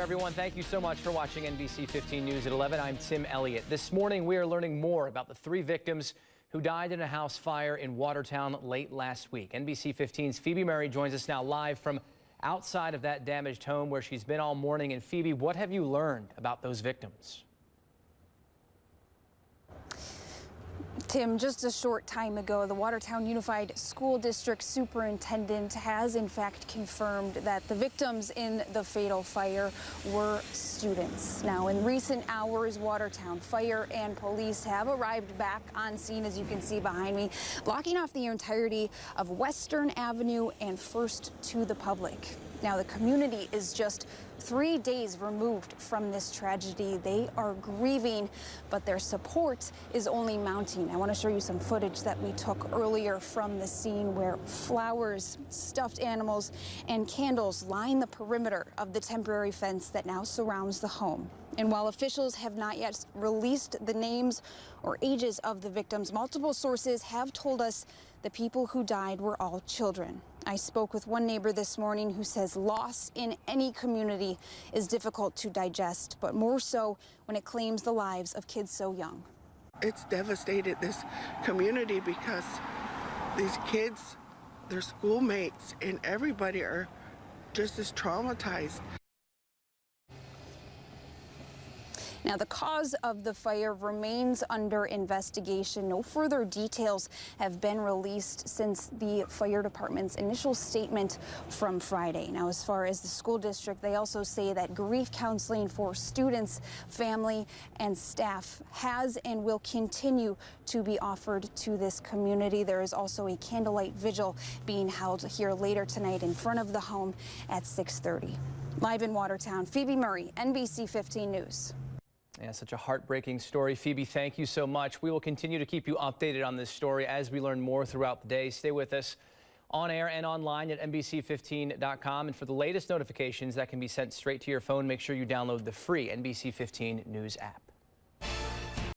Everyone, thank you so much for watching NBC 15 News at 11. I'm Tim Elliott. This morning, we are learning more about the 3 victims who died in a house fire in Watertown late last week. NBC 15's Phoebe Murray joins us now live from outside of that damaged home where she's been all morning. And Phoebe, what have you learned about those victims? Tim, just a short time ago, the Watertown Unified School District Superintendent has in fact confirmed that the victims in the fatal fire were students. Now, in recent hours, Watertown Fire and police have arrived back on scene, as you can see behind me, blocking off the entirety of Western Avenue and First to the public. Now, the community is just 3 days removed from this tragedy. They are grieving, but their support is only mounting. I want to show you some footage that we took earlier from the scene where flowers, stuffed animals, and candles line the perimeter of the temporary fence that now surrounds the home. And while officials have not yet released the names or ages of the victims, multiple sources have told us the people who died were all children. I spoke with one neighbor this morning who says loss in any community is difficult to digest, but more so when it claims the lives of kids so young. It's devastated this community because these kids, their schoolmates, and everybody are just as traumatized. Now, the cause of the fire remains under investigation. No further details have been released since the fire department's initial statement from Friday. Now, as far as the school district, they also say that grief counseling for students, family, and staff has and will continue to be offered to this community. There is also a candlelight vigil being held here later tonight in front of the home at 6:30. Live in Watertown, Phoebe Murray, NBC 15 News. Yeah, such a heartbreaking story. Phoebe, thank you so much. We will continue to keep you updated on this story as we learn more throughout the day. Stay with us on air and online at NBC15.com. And for the latest notifications that can be sent straight to your phone, make sure you download the free NBC 15 News app.